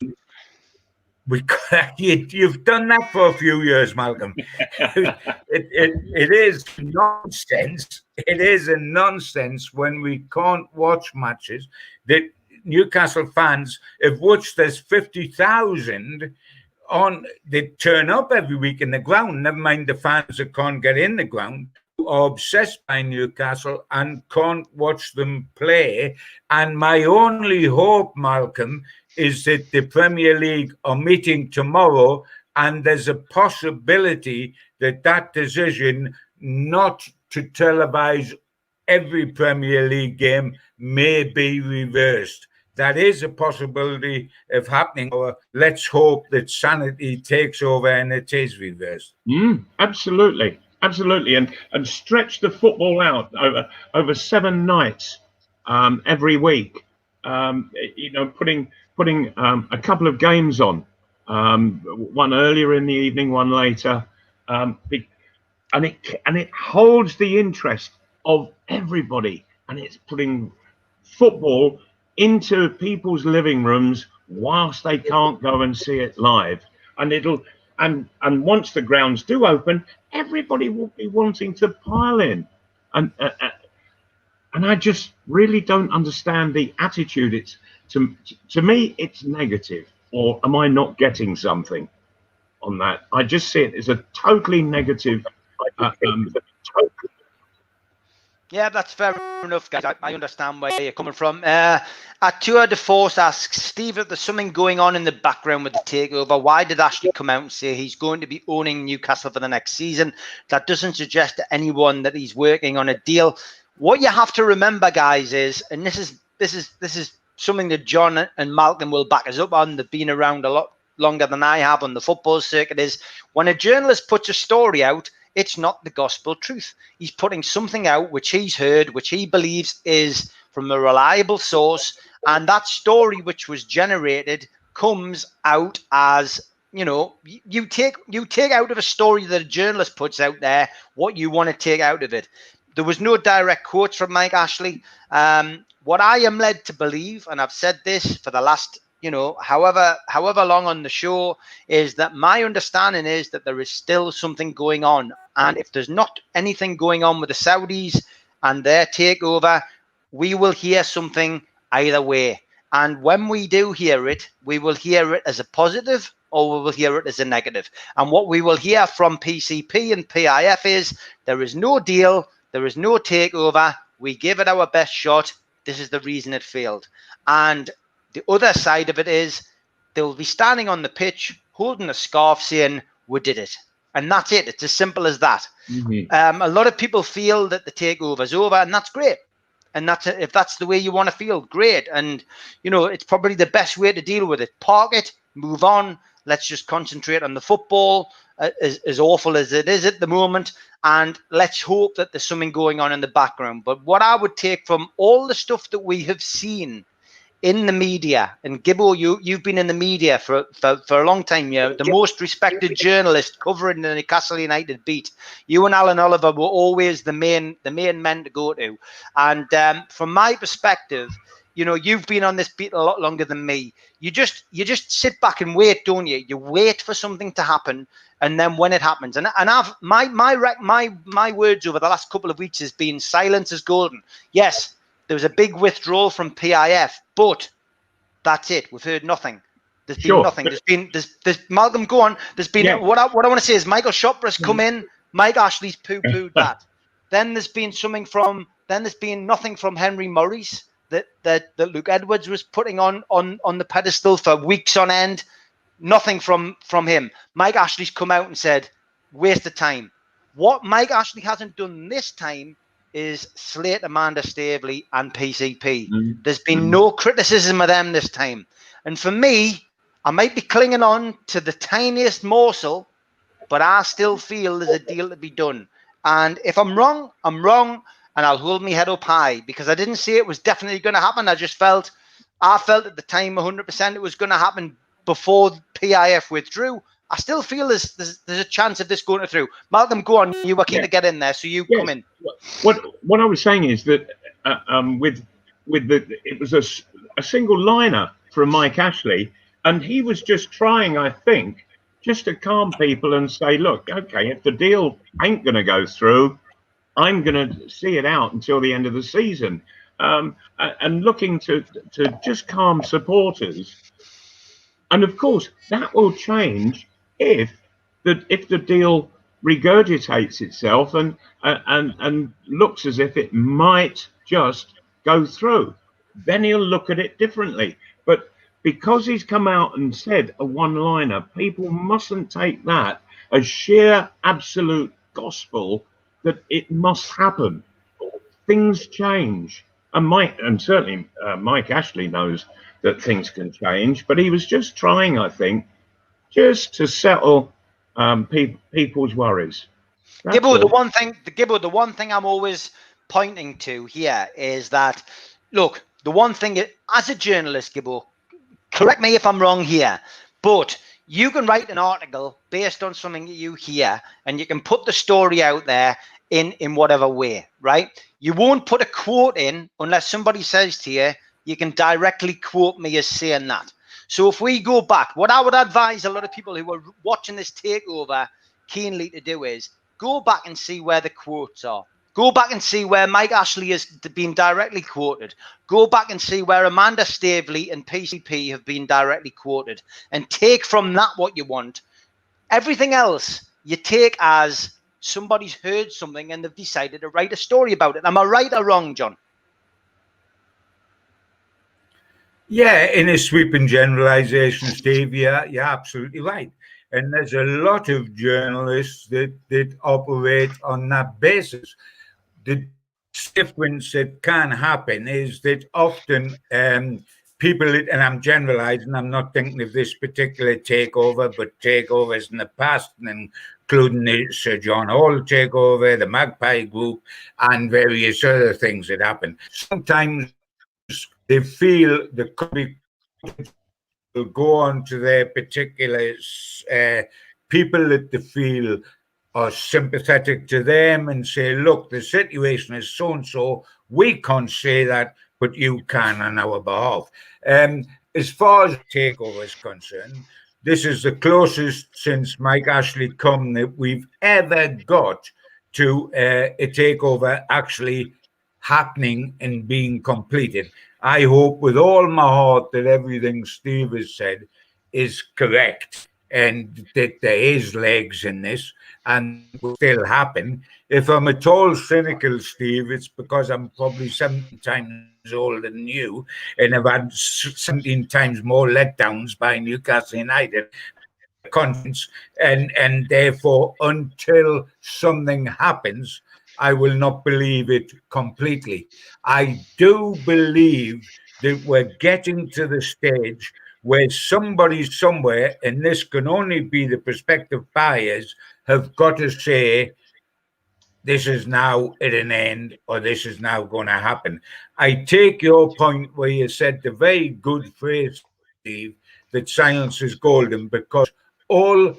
You've done that for a few years, Malcolm. It is nonsense. It is a nonsense when we can't watch matches. That Newcastle fans have watched. There's 50,000 on. They turn up every week in the ground. Never mind the fans that can't get in the ground, who are obsessed by Newcastle and can't watch them play. And my only hope, Malcolm, is that the Premier League are meeting tomorrow, and there's a possibility that that decision not to televise every Premier League game may be reversed. That is a possibility of happening. Let's hope that sanity takes over and it is reversed. Absolutely. Absolutely. And stretch the football out over 7 nights every week. Putting a couple of games on, one earlier in the evening, one later, and it holds the interest of everybody, and it's putting football into people's living rooms whilst they can't go and see it live. And once the grounds do open, everybody will be wanting to pile in, and I just really don't understand the attitude. It's to me, it's negative. Or am I not getting something on that? I just see it as a totally negative. Yeah, that's fair enough, guys. I understand where you're coming from. Tour de Force asks, Steve, if there's something going on in the background with the takeover, why did Ashley come out and say he's going to be owning Newcastle for the next season? That doesn't suggest to anyone that he's working on a deal. What you have to remember, guys, is, and this is something that John and Malcolm will back us up on. They've been around a lot longer than I have on the football circuit. Is when a journalist puts a story out, it's not the gospel truth. He's putting something out which he's heard, which he believes is from a reliable source, and that story which was generated comes out as, you take out of a story that a journalist puts out there what you want to take out of it. There was no direct quotes from Mike Ashley. What I am led to believe, and I've said this for the last, however long on the show, is that my understanding is that there is still something going on. And if there's not anything going on with the Saudis and their takeover, we will hear something either way. And when we do hear it, we will hear it as a positive or we will hear it as a negative. And what we will hear from PCP and PIF is there is no deal, there is no takeover, we gave it our best shot, this is the reason it failed. And the other side of it is they'll be standing on the pitch, holding a scarf saying, we did it. And that's it. It's as simple as that. Mm-hmm. A lot of people feel that the takeover is over, and that's great. And if that's the way you want to feel, great. And, it's probably the best way to deal with it. Park it, move on. Let's just concentrate on the football, as awful as it is at the moment. And let's hope that there's something going on in the background. But what I would take from all the stuff that we have seen in the media, and Gibbo, you've been in the media for a long time. You're the most respected journalist covering the Newcastle United beat. You and Alan Oliver were always the main men to go to. And from my perspective, you've been on this beat a lot longer than me. You just sit back and wait, don't you? You wait for something to happen, and then when it happens, and my words over the last couple of weeks has been silence is golden. Yes. There was a big withdrawal from PIF, but that's it. We've heard nothing. There's been nothing. There's Malcolm, go on. There's been what I want to say is Michael Shopra's come in. Mike Ashley's poo-pooed that. Then there's been nothing from Henry Maurice that Luke Edwards was putting on the pedestal for weeks on end. Nothing from him. Mike Ashley's come out and said, waste of time. What Mike Ashley hasn't done this time is slate Amanda Staveley and PCP. Mm-hmm. There's been no criticism of them this time. And for me, I might be clinging on to the tiniest morsel, but I still feel there's a deal to be done. And if I'm wrong, I'm wrong, and I'll hold my head up high, because I didn't say it was definitely going to happen. I felt at the time 100% it was going to happen before PIF withdrew. I still feel there's a chance of this going through. Malcolm, go on. You were keen to get in there, so you come in. What I was saying is that it was a single liner from Mike Ashley, and he was just trying, I think, just to calm people and say, look, okay, if the deal ain't going to go through, I'm going to see it out until the end of the season, and looking to just calm supporters. And of course, that will change if the deal regurgitates itself and looks as if it might just go through. Then he'll look at it differently. But because he's come out and said a one-liner, people mustn't take that as sheer absolute gospel that it must happen. Things change. And certainly Mike Ashley knows that things can change, but he was just trying, I think, just to settle people's worries. Gibbo, the one thing I'm always pointing to here is that, look, the one thing, as a journalist, Gibbo, correct me if I'm wrong here, but you can write an article based on something that you hear, and you can put the story out there in whatever way, right? You won't put a quote in unless somebody says to you, you can directly quote me as saying that. So if we go back, what I would advise a lot of people who are watching this takeover keenly to do is go back and see where the quotes are. Go back and see where Mike Ashley has been directly quoted. Go back and see where Amanda Staveley and PCP have been directly quoted, and take from that what you want. Everything else you take as somebody's heard something and they've decided to write a story about it. Am I right or wrong, John? Yeah, in a sweeping generalization, Steve, yeah, you're absolutely right. And there's a lot of journalists that operate on that basis. The difference that can happen is that often people, and I'm generalizing, I'm not thinking of this particular takeover, but takeovers in the past, including the Sir John Hall takeover, the Magpie Group, and various other things that happen. Sometimes they feel the company will go on to their particular people that they feel are sympathetic to them and say, look, the situation is so and so, we can't say that, but you can on our behalf. As far as takeover is concerned, this is the closest since Mike Ashley come that we've ever got to a takeover actually happening and being completed. I hope with all my heart that everything Steve has said is correct and that there is legs in this and will still happen. If I'm at all cynical, Steve, it's because I'm probably 17 times older than you and I've had 17 times more letdowns by Newcastle United conference, and therefore until something happens, I will not believe it completely. I do believe that we're getting to the stage where somebody somewhere, and this can only be the prospective buyers, have got to say, this is now at an end, or this is now going to happen. I take your point where you said the very good phrase, Steve, that silence is golden, because all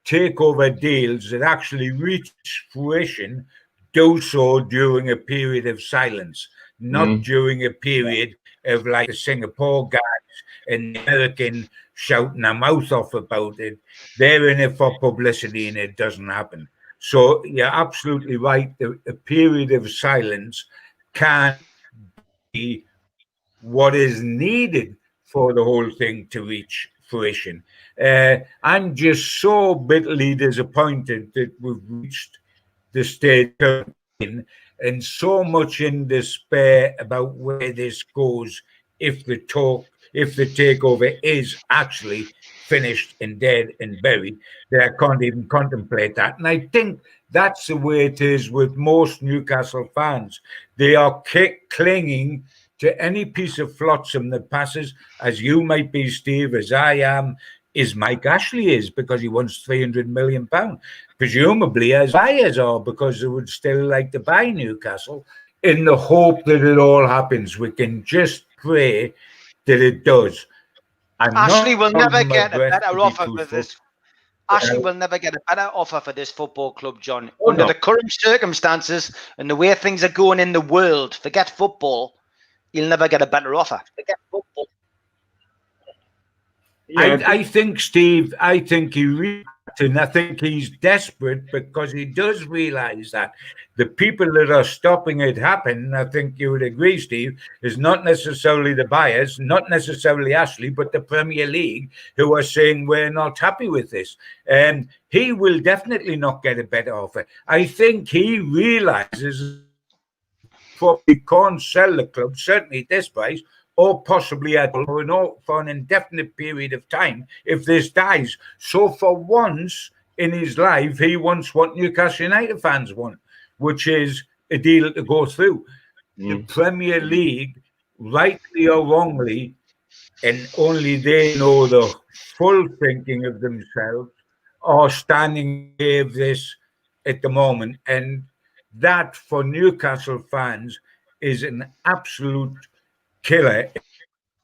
takeover deals that actually reach fruition do so during a period of silence, not during a period of like the Singapore guys and the American shouting their mouth off about it. They're in it for publicity and it doesn't happen. So you're absolutely right. A period of silence can be what is needed for the whole thing to reach fruition. I'm just so bitterly disappointed that we've reached the stage and so much in despair about where this goes if the takeover is actually finished and dead and buried, that I can't even contemplate that. And I think that's the way it is with most Newcastle fans. They are clinging to any piece of flotsam that passes, as you might be, Steve, as I am, is Mike Ashley is, because he wants £300 million. Presumably as buyers are, because they would still like to buy Newcastle, in the hope that it all happens. We can just pray that it does. I'm Ashley not will never holding my get a breath, better to be offer for truthful. this. Ashley will never get a better offer for this football club, John. Oh, Under no. the current circumstances and the way things are going in the world, forget football, he'll never get a better offer. Forget football. Yeah, I think, Steve, I think and I think he's desperate because he does realise that the people that are stopping it happen, I think you would agree, Steve, is not necessarily the buyers, not necessarily Ashley, but the Premier League, who are saying we're not happy with this. And he will definitely not get a better offer. I think he realises probably can't sell the club, certainly at this price, or possibly for an indefinite period of time if this dies. So for once in his life, he wants what Newcastle United fans want, which is a deal to go through. The Premier League, rightly or wrongly, and only they know the full thinking of themselves, are standing of this at the moment. And that, for Newcastle fans, is an absolute killer.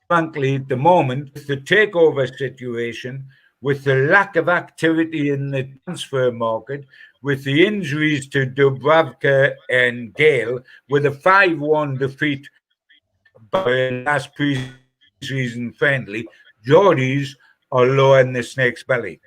Frankly, at the moment, with the takeover situation, with the lack of activity in the transfer market, with the injuries to Dubravka and Gale, with a 5-1 defeat by last pre-season friendly, Geordies are lower in the snake's belly.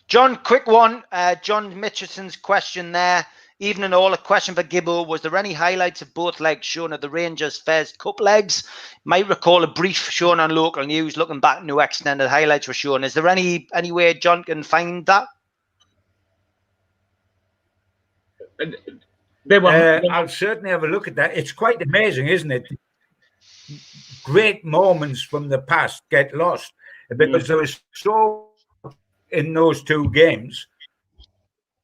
John, quick one. John Mitchison's question there. Evening all, a question for Gibbo. Was there any highlights of both legs shown at the Rangers first cup legs? Might recall a brief shown on local news. Looking back, no extended highlights were shown. Is there any way John can find that? I'll certainly have a look at that. It's quite amazing, isn't it? Great moments from the past get lost because there was so in those two games.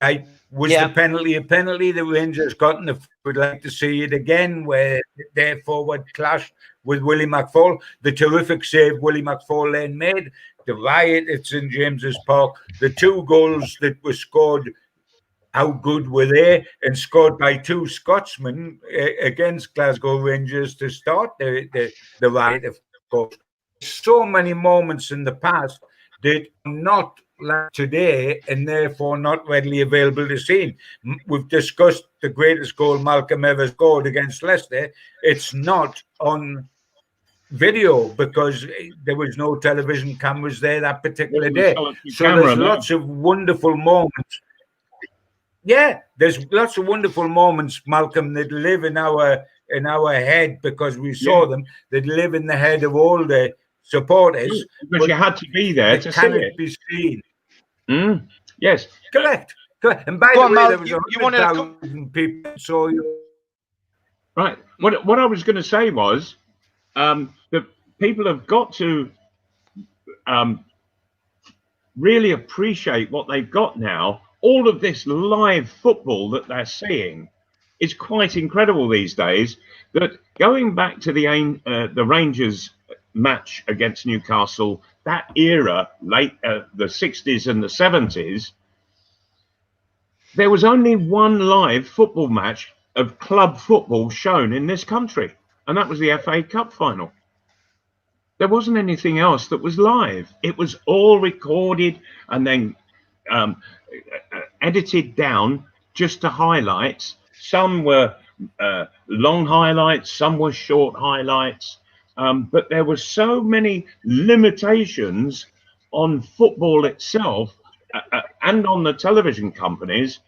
The penalty a penalty the Rangers got? And would like to see it again, where their forward clashed with Willie McFall. The terrific save Willie McFall then made, the riot at St James's Park, the 2 goals that were scored. How good were they? And scored by 2 Scotsmen against Glasgow Rangers to start the riot, of course. So many moments in the past that are not like today and therefore not readily available to see. We've discussed the greatest goal Malcolm ever scored against Leicester. It's not on video because there was no television cameras there that particular day. So there's lots of wonderful moments. Yeah, there's lots of wonderful moments, Malcolm, that live in our head because we saw them. That live in the head of all the supporters. Because you had to be there to see it. Be seen. Yes, correct. And by the way, there was 100,000 people saw you. Right. What I was going to say was that people have got to really appreciate what they've got now. All of this live football that they're seeing is quite incredible these days. That going back to the Rangers match against Newcastle, that era, late the 60s and the 70s, there was only one live football match of club football shown in this country, and that was the FA Cup final. There wasn't anything else that was live. It was all recorded and then edited down just to highlights. Some were long highlights, some were short highlights, but there were so many limitations on football itself and on the television companies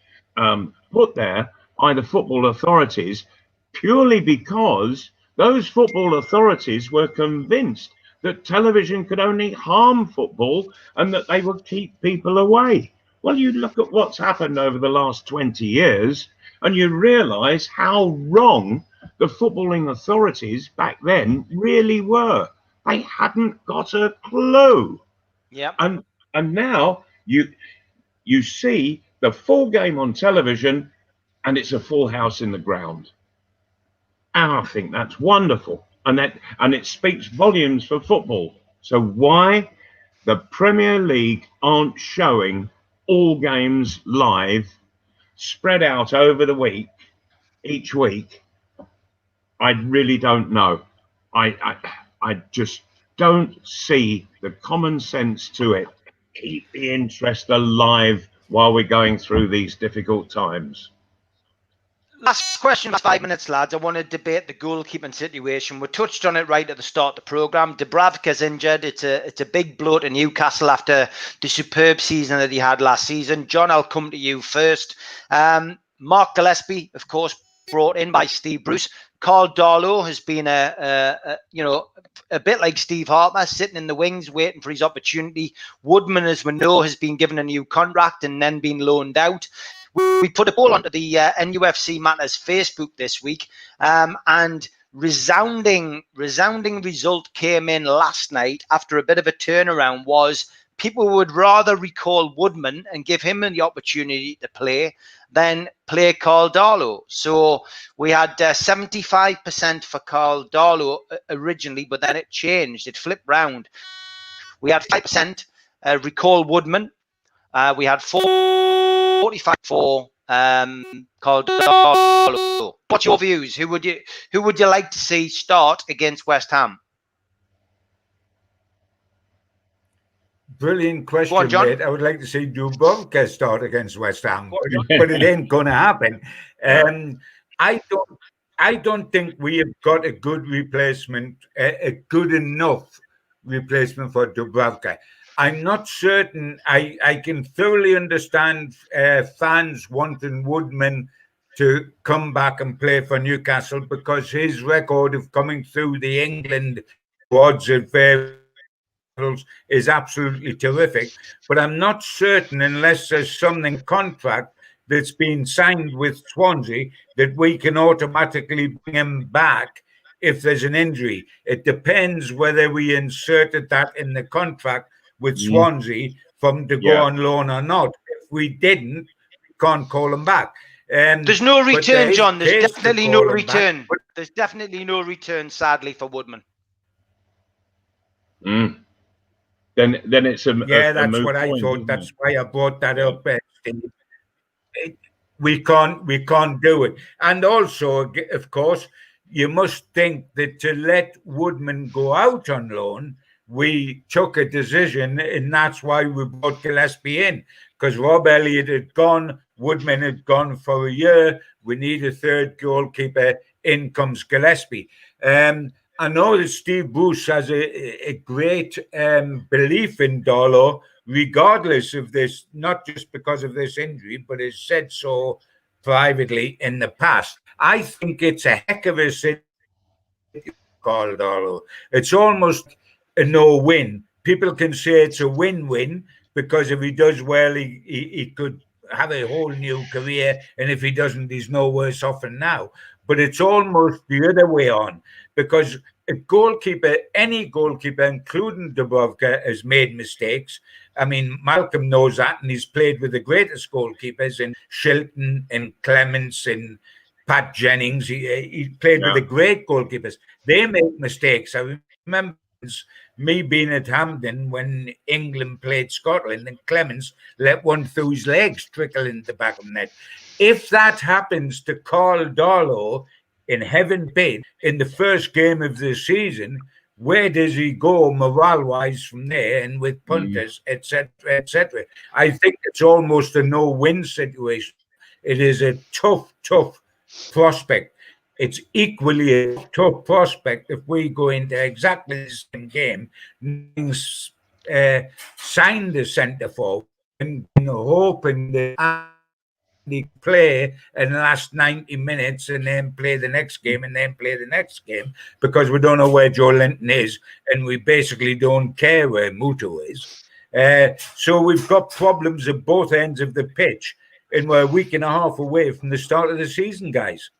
put there by the football authorities, purely because those football authorities were convinced that television could only harm football and that they would keep people away. Well, you look at what's happened over the last 20 years and you realise how wrong the footballing authorities back then really were. They hadn't got a clue. Yeah. And now you see the full game on television and it's a full house in the ground. And I think that's wonderful. And it speaks volumes for football. So why the Premier League aren't showing all games live, spread out over the week, each week, I really don't know. I just don't see the common sense to it. Keep the interest alive while we're going through these difficult times. Last question, 5 minutes, lads. I want to debate the goalkeeping situation. We touched on it right at the start of the programme. Dubravka's injured. It's a big blow to Newcastle after the superb season that he had last season. John, I'll come to you first. Mark Gillespie, of course, brought in by Steve Bruce. Carl Darlow has been a bit like Steve Harper, sitting in the wings, waiting for his opportunity. Woodman, as we know, has been given a new contract and then been loaned out. We put a poll onto the NUFC Matters Facebook this week, and resounding result came in last night after a bit of a turnaround. Was people would rather recall Woodman and give him the opportunity to play than play Carl Darlow. So we had 75% for Carl Darlow originally, but then it changed. It flipped round. We had 5% recall Woodman. We had 45 for Carl Darlow. What's your views? Who would you like to see start against West Ham? Brilliant question, on, John. mate. I would like to see Dubravka start against West Ham, but it ain't going to happen. I don't think we have got a good replacement, a good enough replacement for Dubravka. I'm not certain. I can thoroughly understand fans wanting Woodman to come back and play for Newcastle because his record of coming through the England squads at various levels is absolutely terrific. But I'm not certain, unless there's something contract that's been signed with Swansea, that we can automatically bring him back if there's an injury. It depends whether we inserted that in the contract with Swansea from to go on loan or not. If we didn't, we can't call him back. There's no return, John. There's definitely no return. There's definitely no return, sadly, for Woodman. Then it's that's what I thought. That's why I brought that up. We can't do it. And also, of course, you must think that to let Woodman go out on loan, we took a decision, and that's why we brought Gillespie in, because Rob Elliott had gone, Woodman had gone for a year. We need a third goalkeeper. In comes Gillespie. I know that Steve Bruce has a great belief in Darlow, regardless of this, not just because of this injury, but has said so privately in the past. I think it's a heck of a situation, Carl Darlow. It's almost a no-win. People can say it's a win-win because if he does well, he could have a whole new career, and if he doesn't, he's no worse off than now. But it's almost the other way on, because a goalkeeper, any goalkeeper, including Dubravka, has made mistakes. I mean, Malcolm knows that, and he's played with the greatest goalkeepers in Shilton and Clements and Pat Jennings. He played with the great goalkeepers. They make mistakes. I remember me being at Hampden when England played Scotland, and Clements let one through his legs trickle in the back of the net. If that happens to Carl Darlow in heaven paid in the first game of the season, where does he go morale-wise from there, and with punters, etc., etc.? I think it's almost a no-win situation. It is a tough prospect. It's equally a tough prospect if we go into exactly the same game, sign the centre forward, and hoping that they play in the last 90 minutes and then play the next game and then play the next game, because we don't know where Joe Linton is and we basically don't care where Muto is. So we've got problems at both ends of the pitch, and we're a week and a half away from the start of the season, guys.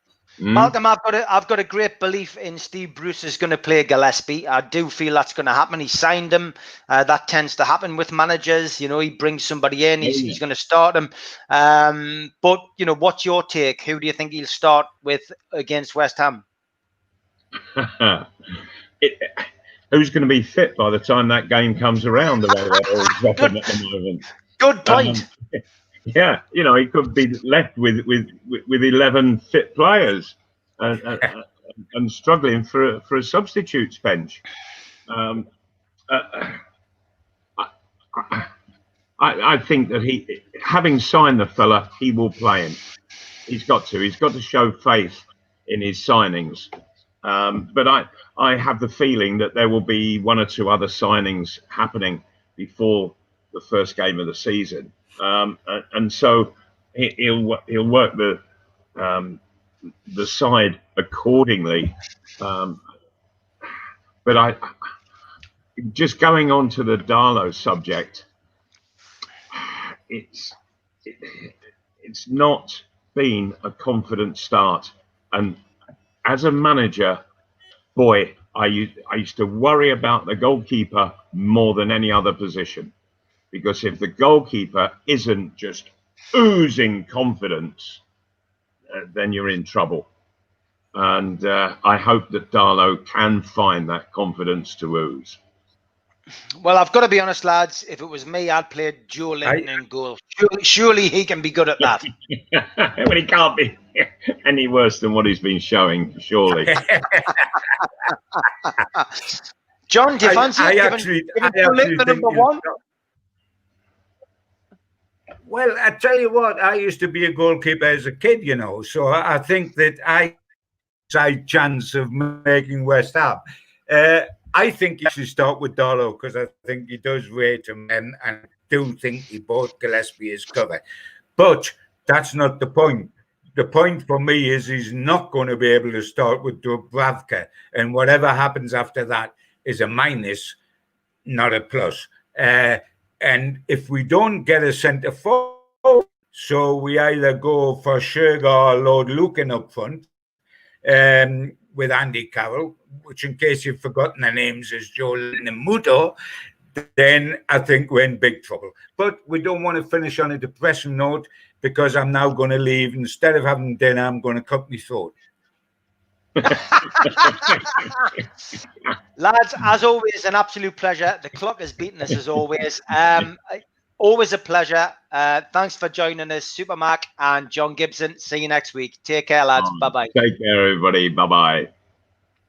Malcolm, I've got a great belief in Steve Bruce is going to play Gillespie. I do feel that's going to happen. He signed him. That tends to happen with managers. You know, he brings somebody in. He's going to start him. But, you know, what's your take? Who do you think he'll start with against West Ham? Who's going to be fit by the time that game comes around? The way they're all dropping at the moment. Good point. Yeah, you know, he could be left with 11 fit players and struggling for a substitutes bench. I think that he, having signed the fella, he will play him. He's got to. He's got to show faith in his signings. But I have the feeling that there will be one or two other signings happening before the first game of the season, and so he'll work the side accordingly. But I just going on to the Darlow subject. It's not been a confident start, and as a manager, boy, I used to worry about the goalkeeper more than any other position, because if the goalkeeper isn't just oozing confidence, then you're in trouble. And I hope that Darlow can find that confidence to ooze. Well, I've got to be honest, lads. If it was me, I'd play Joe Linton in goal. Surely he can be good at that. Well, he can't be any worse than what he's been showing, surely. John, do you fancy giving Joe Linton the number one? Well, I tell you what, I used to be a goalkeeper as a kid, you know, so I think that I have a chance of making West Ham. I think you should start with Darlow because I think he does rate him and do think he bought Gillespie his cover. But that's not the point. The point for me is he's not going to be able to start with Dubravka, and whatever happens after that is a minus, not a plus. And if we don't get a centre forward, so we either go for Shergar or Lord Lucan up front, with Andy Carroll, which in case you've forgotten the names is Joe and Muto, then I think we're in big trouble. But we don't want to finish on a depressing note because I'm now going to leave. Instead of having dinner, I'm going to cut my throat. Lads, as always, an absolute pleasure. The clock has beaten us as always. Always a pleasure. Thanks for joining us, Supermac and John Gibson. See you next week. Take care, lads. Bye-bye. Take care, everybody. Bye-bye.